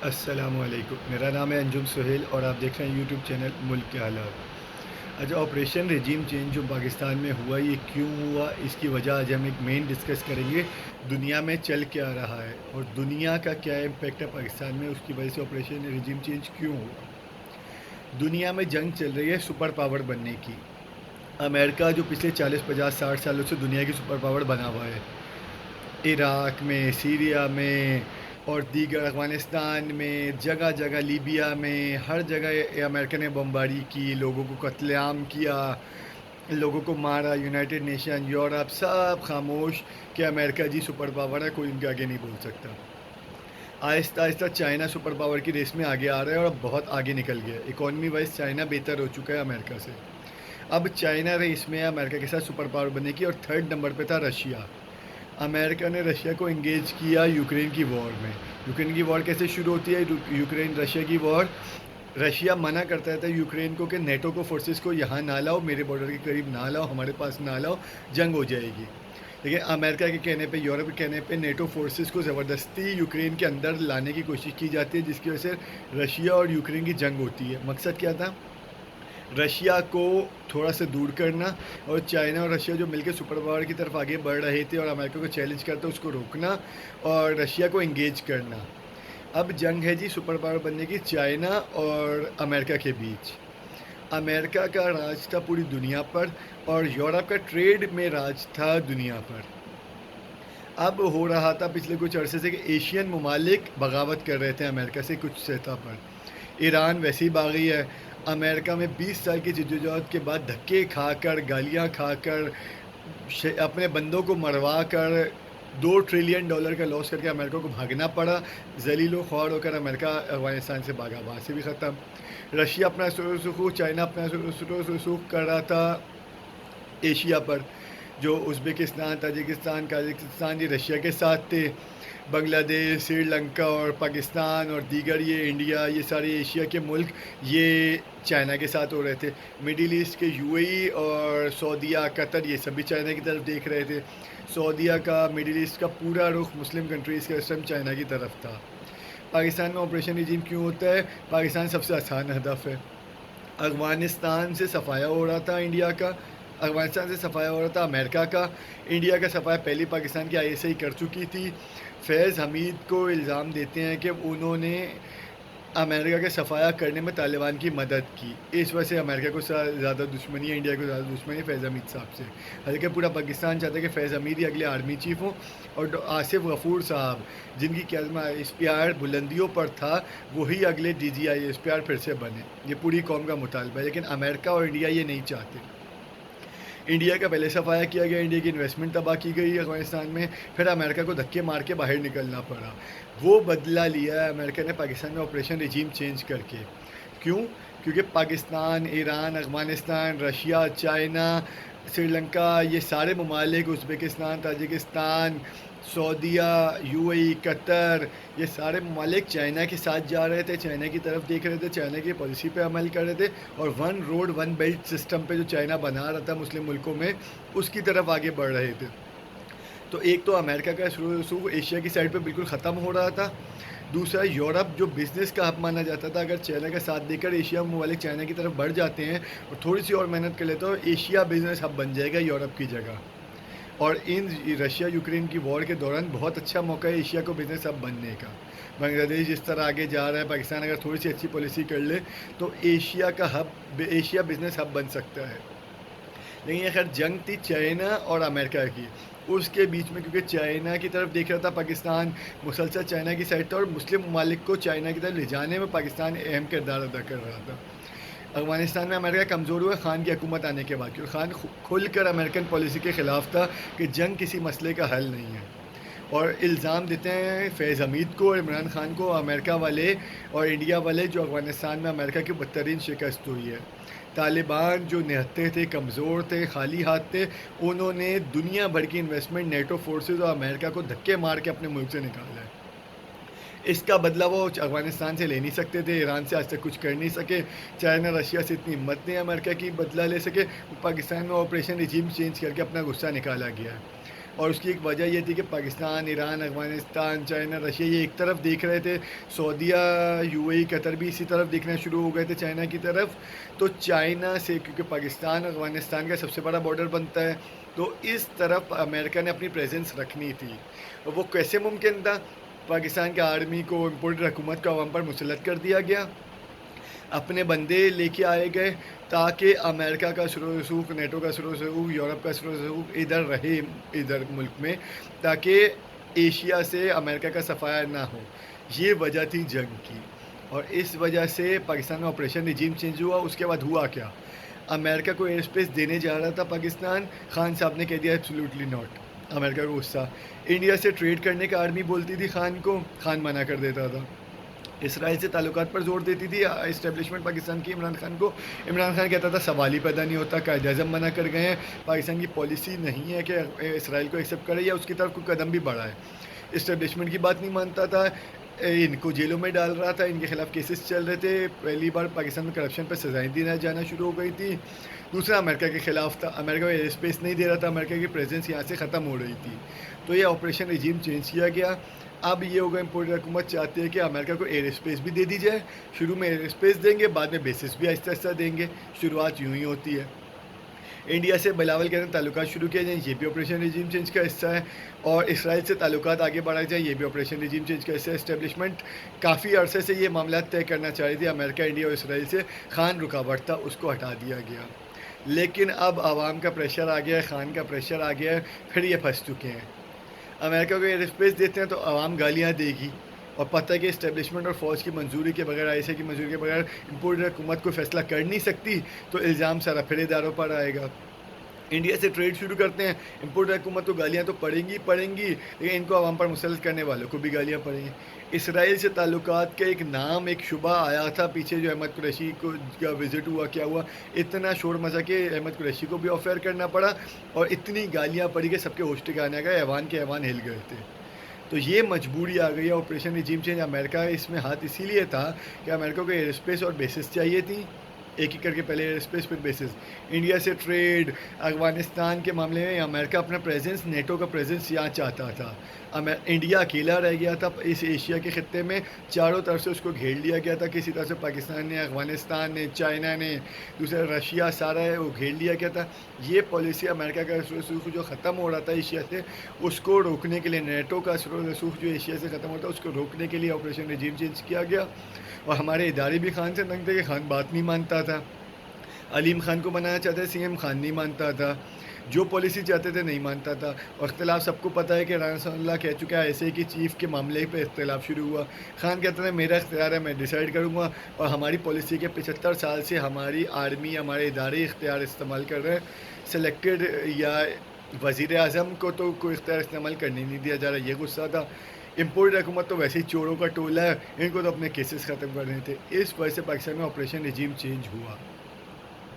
अस्सलामुअलैकुम। मेरा नाम है अंजुम सुहेल और आप देख रहे हैं यूट्यूब चैनल मुल्क के हालात। आज ऑपरेशन रिजीम चेंज जो पाकिस्तान में हुआ, ये क्यों हुआ, इसकी वजह आज हम एक मेन डिस्कस करेंगे। दुनिया में चल क्या रहा है और दुनिया का क्या इम्पेक्ट है पाकिस्तान में, उसकी वजह से ऑपरेशन रिजीम चेंज क्यों हुआ। दुनिया में जंग चल रही है सुपर पावर बनने की। अमेरिका जो पिछले 40 50 60 सालों से दुनिया की सुपर पावर बना हुआ है, इराक़ में, सीरिया में और दीगर अफ़गानिस्तान में, जगह जगह लीबिया में, हर जगह अमेरिका ने बमबारी की, लोगों को कत्लेआम किया, लोगों को मारा। यूनाइटेड नेशन, यूरोप सब खामोश कि अमेरिका जी सुपर पावर है, कोई उनके आगे नहीं बोल सकता। Aahista Aahista China super power की रेस में आगे आ रहा है और बहुत आगे निकल गया। इकॉनमी वाइज चाइना बेहतर हो चुका है अमेरिका से। अब चाइना रेस में है अमेरिका के साथ सुपर पावर बनने की और थर्ड नंबर पे था रशिया। अमेरिका ने रशिया को इंगेज किया यूक्रेन की वॉर में। यूक्रेन की वॉर कैसे शुरू होती है? यूक्रेन रशिया की वॉर, रशिया मना करता था यूक्रेन को कि नेटो को फोर्सेस को यहाँ ना लाओ, मेरे बॉर्डर के करीब ना लाओ, हमारे पास ना लाओ, जंग हो जाएगी। लेकिन अमेरिका के कहने पे, यूरोप के कहने पे नेटो फोर्सेस को ज़बरदस्ती यूक्रेन के अंदर लाने की कोशिश की जाती है, जिसकी वजह से रशिया और यूक्रेन की जंग होती है। मकसद क्या था? रशिया को थोड़ा सा दूर करना और चाइना और रशिया जो मिलकर सुपर पावर की तरफ आगे बढ़ रहे थे और अमेरिका को चैलेंज करते उसको रोकना और रशिया को एंगेज करना। अब जंग है जी सुपर पावर बनने की चाइना और अमेरिका के बीच। अमेरिका का राज था पूरी दुनिया पर और यूरोप का ट्रेड में राज था दुनिया पर। अब हो रहा था पिछले कुछ अरसे से कि एशियन ममालिक बगावत कर रहे थे अमेरिका से कुछ सतह पर। ईरान वैसे ही बागी है। अमेरिका में 20 साल की जद्दोजहद के बाद धक्के खाकर, गालियाँ खाकर, अपने बंदों को मरवा कर, $2 ट्रिलियन का लॉस करके अमेरिका को भागना पड़ा। ज़लील ख्वार होकर अमेरिका अफ़गानिस्तान से भागा, वहाँ से भी ख़त्म। रशिया अपना सुख, चाइना अपना सुख कर रहा था एशिया पर। जो उज़्बेकिस्तान, ताजिकिस्तान, काज़ाकिस्तान ये रशिया के साथ थे। बांग्लादेश, श्रीलंका और पाकिस्तान और दीगर ये इंडिया, ये सारे एशिया के मुल्क ये चाइना के साथ हो रहे थे। मिडिल ईस्ट के यूएई और सऊदीया, कतर ये सभी चाइना की तरफ देख रहे थे। सऊदीया का, मिडिल ईस्ट का पूरा रुख मुस्लिम कंट्रीज़ का इस टाइम चाइना की तरफ था। पाकिस्तान में ऑपरेशन रिजीम क्यों होता है? पाकिस्तान सबसे आसान हदफ है। अफ़गानिस्तान से सफाया हो रहा था इंडिया का, अफ़गानिस्तान से सफाया हो रहा था अमेरिका का। इंडिया का सफाया पहले पाकिस्तान की आईएसआई कर चुकी थी। फैज़ हमीद को इल्ज़ाम देते हैं कि उन्होंने अमेरिका के सफाया करने में तालिबान की मदद की। इस वजह से अमेरिका को ज़्यादा दुश्मनी है, इंडिया को ज़्यादा दुश्मनी है फैज़ हमीद साहब से। हालांकि पूरा पाकिस्तान चाहता है कि फैज़ हमीद ही अगले आर्मी चीफ़ हों और आसिफ गफूर साहब, जिनकी क्या इस्पियार बुलंदियों पर था, वही अगले DGI इस्पियार फिर से बने। ये पूरी कौम का मुतालबा है, लेकिन अमेरिका और इंडिया ये नहीं चाहते। इंडिया का पहले सफाया किया गया, इंडिया की इन्वेस्टमेंट तबाह की गई अफ़गानिस्तान में, फिर अमेरिका को धक्के मार के बाहर निकलना पड़ा। वो बदला लिया है अमेरिका ने पाकिस्तान में ऑपरेशन रिजीम चेंज करके। क्यों? क्योंकि Pakistan, Iran, Afghanistan, Russia, China, Sri Lanka ये सारे ममालिक, उज़्बेकिस्तान, ताजिकिस्तान, सऊदीया, यूएई, कतर, ये सारे ममालिक चाइना के साथ जा रहे थे, चाइना की तरफ देख रहे थे, चाइना की पॉलिसी पे अमल कर रहे थे और one road one belt system पे जो चाइना बना रहा था मुस्लिम मुल्कों में, उसकी तरफ आगे बढ़ रहे थे। तो एक तो अमेरिका का शुरू एशिया की साइड पे बिल्कुल ख़त्म हो रहा था। दूसरा, यूरोप जो बिज़नेस का हब माना जाता था, अगर चाइना का साथ देकर एशिया ममालिक चाइना की तरफ बढ़ जाते हैं और थोड़ी सी और मेहनत कर लेते हो, एशिया बिज़नेस हब बन जाएगा यूरोप की जगह। और इन रशिया यूक्रेन की वॉर के दौरान बहुत अच्छा मौका है एशिया को बिज़नेस हब बनने का। बांग्लादेश इस तरह आगे जा रहा है, पाकिस्तान अगर थोड़ी सी अच्छी पॉलिसी कर ले तो एशिया का हब, एशिया बिज़नेस हब बन सकता है। लेकिन ये खैर जंग थी चाइना और अमेरिका की, उसके बीच में, क्योंकि चाइना की तरफ देख रहा था पाकिस्तान, मुसलसल चाइना की साइड था और मुस्लिम ममालिक को चाइना की तरफ ले जाने में पाकिस्तान अहम किरदार अदा कर रहा था। अफ़गानिस्तान में अमेरिका कमज़ोर हुआ खान की हुकूमत आने के बाद, क्योंकि खान खुलकर अमेरिकन पॉलिसी के ख़िलाफ़ था कि जंग किसी मसले का हल नहीं है। और इल्ज़ाम देते हैं फैज़ हमीद को और इमरान खान को अमेरिका वाले और इंडिया वाले, जो अफ़गानिस्तान में अमेरिका की बदतरीन शिकस्त हुई है। तालिबान जो निहत्थे थे, कमज़ोर थे, खाली हाथ थे, उन्होंने दुनिया भर की इन्वेस्टमेंट नेटो फोर्सेस और अमेरिका को धक्के मार के अपने मुल्क से निकाला है। इसका बदला वो अफ़गानिस्तान से ले नहीं सकते थे, ईरान से आज तक कुछ कर नहीं सके, चाइना रशिया से इतनी हिम्मत नहीं अमेरिका की बदला ले सके। पाकिस्तान में ऑपरेशन रिजीम चेंज करके अपना गुस्सा निकाला गया है। और उसकी एक वजह ये थी कि Pakistan, Iran, Afghanistan, China, Russia ये एक तरफ देख रहे थे, सऊदीया, यूएई, कतर भी इसी तरफ देखना शुरू हो गए थे चाइना की तरफ। तो चाइना से, क्योंकि पाकिस्तान अफ़गानिस्तान का सबसे बड़ा बॉर्डर बनता है, तो इस तरफ अमेरिका ने अपनी प्रेजेंस रखनी थी। और वो कैसे मुमकिन था? पाकिस्तान के आर्मी को, इम्पोर्टेड हुकूमत को अवाम पर मुसल्लत कर दिया गया, अपने बंदे लेके आए गए ताकि अमेरिका का शुरू रसूख, नेटो का शुरू रसूख, यूरोप का शुरू रसूख इधर रहे, इधर मुल्क में, ताकि एशिया से अमेरिका का सफ़ाया ना हो। ये वजह थी जंग की, और इस वजह से पाकिस्तान में ऑपरेशन रिजीम चेंज हुआ। उसके बाद हुआ क्या? अमेरिका को एयर स्पेस देने जा रहा था पाकिस्तान, खान साहब ने कह दिया एब्सोल्युटली नॉट। अमेरिका को गुस्सा। इंडिया से ट्रेड करने का आर्मी बोलती थी खान को, खान मना कर देता था। इसराइल से ताल्लुकात पर जोर देती थी इस्टेब्लिशमेंट पाकिस्तान की इमरान खान को। इमरान खान कहता था सवाल ही पैदा नहीं होता, कायदे आज़म मना कर गए हैं, पाकिस्तान की पॉलिसी नहीं है कि इसराइल को एक्सेप्ट करे या उसकी तरफ कोई कदम भी बढ़ाए। इस्टेब्लिशमेंट की बात नहीं मानता था, इनको जेलों में डाल रहा था, इनके खिलाफ केसेस चल रहे थे। पहली बार पाकिस्तान में करप्शन पर सजाएं दी जाना शुरू हो गई थी। दूसरा अमेरिका के खिलाफ था, अमेरिका को एयर स्पेस नहीं दे रहा था, अमेरिका की प्रेजेंस यहाँ से ख़त्म हो रही थी। तो ये ऑपरेशन रिजीम चेंज किया गया। अब ये होगा, इम्पोर्टेड हुकूमत चाहती है कि अमेरिका को एयर स्पेस भी दे दी जाए। शुरू में एयर स्पेस देंगे, बाद में बेसिस भी आहिस्ता आहिस्ता देंगे। शुरुआत यूँ ही होती है। इंडिया से बिलावल के ताल्लुकात शुरू किए जाएँ, ये भी ऑपरेशन रिजीम चेंज का हिस्सा है। और इसराइल से ताल्लुकात आगे बढ़ाए जाए, ये भी ऑपरेशन रिजीम चेंज का हिस्सा है। इस्टेब्लिशमेंट काफ़ी अरसे से ये मामला तय करना चाह रही थी, अमेरिका, इंडिया और इसराइल से। खान रुकावट था, उसको हटा दिया गया। लेकिन अब आवाम का प्रेशर आ गया है, खान का प्रेशर आ गया है, फिर ये फंस चुके हैं। अमेरिका को एयर स्पेस देते हैं तो आवाम गालियाँ देगी, और पता है कि इस्टेब्लिशमेंट और फ़ौज की मंजूरी के बगैर, आईएसआई की मंजूरी के बगैर इम्पोर्टेड हुकूमत कोई फ़ैसला कर नहीं सकती, तो इल्ज़ाम सारा फिर इदारों पर आएगा। इंडिया से ट्रेड शुरू करते हैं, इम्पोर्टेड हुकूमत को गालियाँ तो पड़ेंगी पड़ेंगी, लेकिन इनको आवाम पर मुसल्लत करने वालों को भी गालियाँ पड़ेंगी। इसराइल से ताल्लुकात का एक नाम, एक शुबा आया था पीछे, जो अहमद कुरैशी को का विज़िट हुआ, क्या हुआ, इतना शोर मचा के अहमद कुरैशी को भी ऑफेयर करना पड़ा, और इतनी गालियाँ पड़ी कि सबके होश ठिकाने आ गए, ऐवान के ऐवान हिल गए थे। तो ये मजबूरी आ गई है ऑपरेशन रिजीम चेंज। अमेरिका इसमें हाथ इसीलिए था कि अमेरिका को एयर स्पेस और बेसिस चाहिए थी, एक एक करके, पहले एयर स्पेस फिर बेसिस। इंडिया से ट्रेड, अफ़गानिस्तान के मामले में अमेरिका अपना प्रेजेंस, नेटो का प्रेजेंस यहाँ चाहता था। इंडिया अकेला रह गया था इस एशिया के ख़त्ते में, चारों तरफ से उसको घेर लिया गया था किसी तरह से। पाकिस्तान ने, अफ़गानिस्तान ने, चाइना ने, दूसरा रशिया, सारा है वो घेर लिया गया था। ये पॉलिसी अमेरिका का रसूख जो ख़त्म हो रहा था एशिया से, उसको रोकने के लिए, नेटो का रसूख जो एशिया से ख़त्म होता है उसको रोकने के लिए ऑपरेशन रिजीम चेंज किया गया। और हमारे इदारे भी खान से तंग थे कि खान बात नहीं मानता था। अलीम खान को बनाना चाहते, सीएम खान नहीं मानता था, जो पॉलिसी चाहते थे नहीं मानता था। और इख्तिलाफ सबको पता है कि राना सनाउल्लाह कह चुका है ऐसे कि चीफ़ के मामले पे इख्तिलाफ शुरू हुआ। खान कहते हैं मेरा इख्तियार है, मैं डिसाइड करूँगा, और हमारी पॉलिसी के 75 साल से हमारी आर्मी, हमारे इदारे इख्तियार इस्तेमाल कर रहे हैं। सेलेक्टेड या वज़ीर आज़म को तो कोई इख्तियार इस्तेमाल करने नहीं दिया जा रहा, ये गुस्सा था। इम्पोर्टेड हुकूमत तो वैसे ही चोरों का टोला है, इनको तो अपने केसेस ख़त्म करने थे। इस वजह से पाकिस्तान में ऑपरेशन रिजीम चेंज हुआ।